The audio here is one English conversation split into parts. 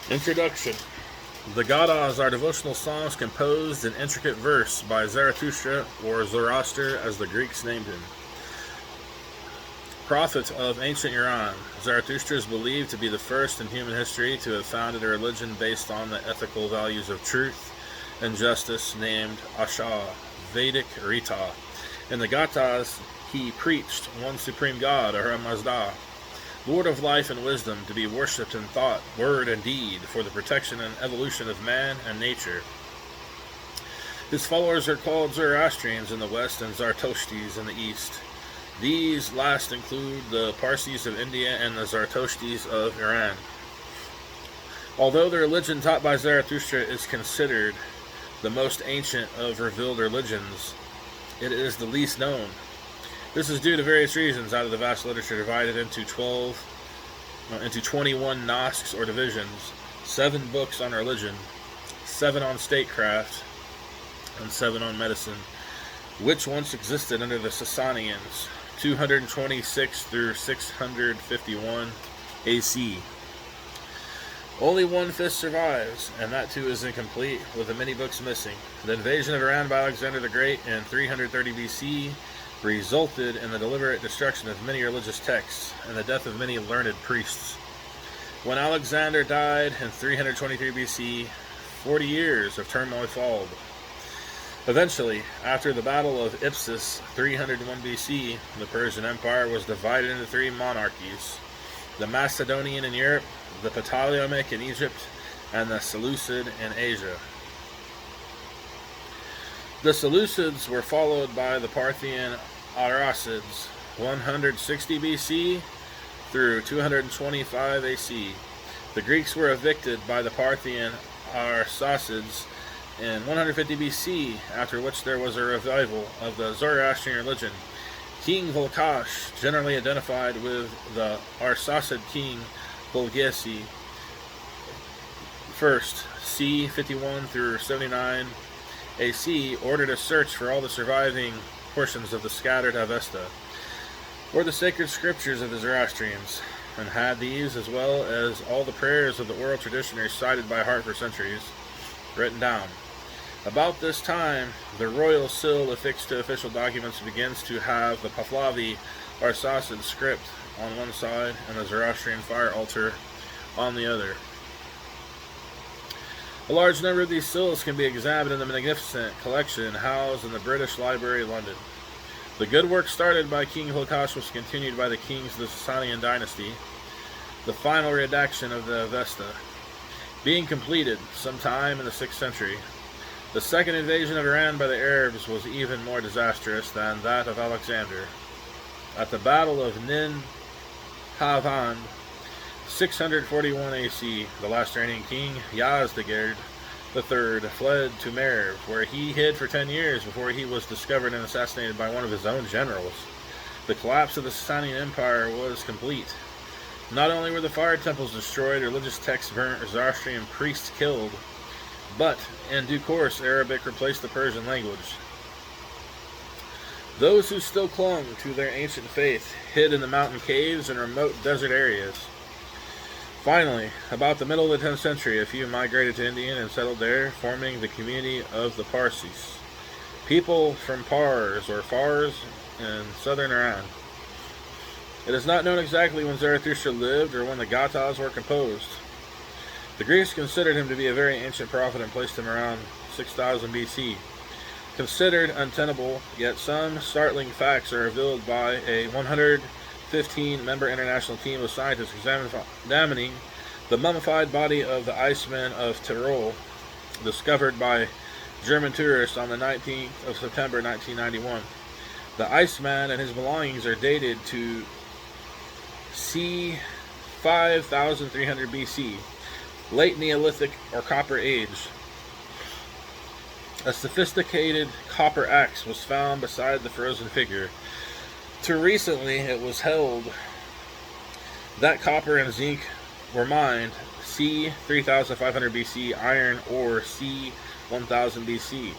Introduction. The Gathas are devotional songs composed in intricate verse by Zarathustra, or Zoroaster as the Greeks named him. Prophet of ancient Iran, Zarathustra is believed to be the first in human history to have founded a religion based on the ethical values of truth and justice named Asha, Vedic Rita. In the Gathas, he preached one supreme God, Ahura Mazda, Lord of life and wisdom, to be worshipped in thought, word, and deed for the protection and evolution of man and nature. His followers are called Zoroastrians in the west and Zartoshtis in the east. These last include the Parsis of India and the Zartoshtis of Iran. Although the religion taught by Zarathustra is considered the most ancient of revealed religions, it is the least known. This is due to various reasons out of the vast literature divided into 21 nosks or divisions, 7 books on religion, 7 on statecraft, and 7 on medicine, which once existed under the Sasanians, 226 through 651 AC. Only 1/5 survives, and that too is incomplete, with the many books missing. The invasion of Iran by Alexander the Great in 330 BC resulted in the deliberate destruction of many religious texts and the death of many learned priests. When Alexander died in 323 BC, 40 years of turmoil followed. Eventually, after the Battle of Ipsus, 301 BC, the Persian Empire was divided into 3 monarchies: the Macedonian in Europe, the Ptolemaic in Egypt, and the Seleucid in Asia. The Seleucids were followed by the Parthian Arsacids, 160 BC through 225 AC. The Greeks were evicted by the Parthian Arsacids in 150 BC, after which there was a revival of the Zoroastrian religion. King Volkash, generally identified with the Arsacid king Volgesi, first, c. 51 through 79 AC, ordered a search for all the surviving portions of the scattered Avesta, or the sacred scriptures of the Zoroastrians, and had these, as well as all the prayers of the oral tradition recited by heart for centuries, written down. About this time, the royal seal affixed to official documents begins to have the Pahlavi Arsacid script on one side and the Zoroastrian fire altar on the other. A large number of these seals can be examined in the magnificent collection housed in the British Library, London. The good work started by King Volkash was continued by the kings of the Sasanian dynasty, the final redaction of the Avesta being completed sometime in the 6th century. The second invasion of Iran by the Arabs was even more disastrous than that of Alexander. At the Battle of Ninhavand, 641 AC, the last reigning king, Yazdegerd III, fled to Merv, where he hid for 10 years before he was discovered and assassinated by one of his own generals. The collapse of the Sasanian Empire was complete. Not only were the fire temples destroyed, religious texts burnt, Zoroastrian priests killed, but in due course Arabic replaced the Persian language. Those who still clung to their ancient faith hid in the mountain caves and remote desert areas. Finally, about the middle of the 10th century, a few migrated to India and settled there, forming the community of the Parsis, people from Pars or Fars in southern Iran. It is not known exactly when Zarathustra lived or when the Gathas were composed. The Greeks considered him to be a very ancient prophet and placed him around 6000 BC. Considered untenable, yet some startling facts are revealed by a 115-member international team of scientists examining the mummified body of the Iceman of Tyrol, discovered by German tourists on the 19th of September 1991. The Iceman and his belongings are dated to c. 5300 BC, late Neolithic or Copper Age. A sophisticated copper axe was found beside the frozen figure. Till recently, it was held that copper and zinc were mined c. 3500 BC, iron ore c. 1000 BC.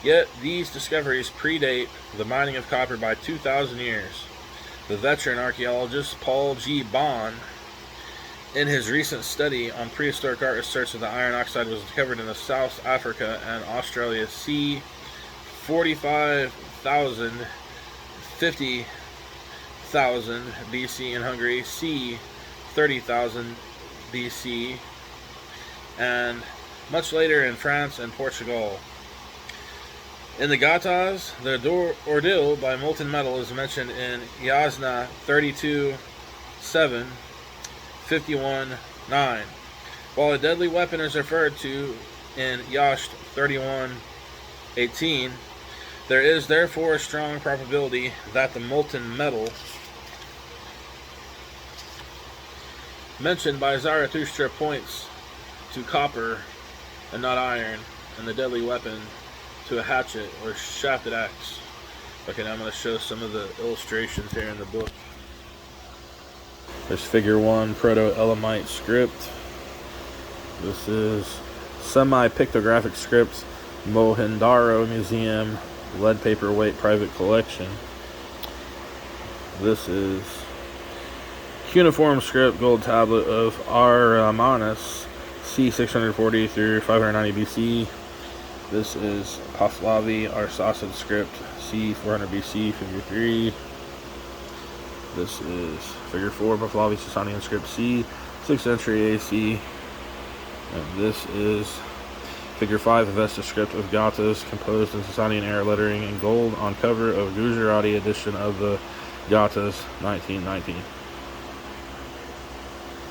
Yet these discoveries predate the mining of copper by 2,000 years. The veteran archaeologist Paul G. Bond In his recent study on prehistoric art, asserts that the iron oxide was discovered in the South Africa and Australia c. 45,000, 50,000 BC, in Hungary c. 30,000 BC, and much later in France and Portugal. In the Gathas, the ordeal by molten metal is mentioned in Yasna 32:7, 51:9, while a deadly weapon is referred to in Yasht 31:18. There is therefore a strong probability that the molten metal mentioned by Zarathustra points to copper and not iron, and the deadly weapon to a hatchet or shafted axe. Okay, now I'm going to show some of the illustrations here in the book. There's figure 1, Proto-Elamite script. This is semi-pictographic script, Mohenjo Museum, lead paperweight private collection. This is cuneiform script, gold tablet of Armanis, c. 640 through 590 BC. This is Pahlavi Arsacid script, c. 400 BC, figure 3. This is figure 4, Pahlavi Sasanian script, c. 6th century AC. And this is figure 5, Avesta script of Gathas, composed in Sasanian era lettering in gold on cover of Gujarati edition of the Gathas, 1919.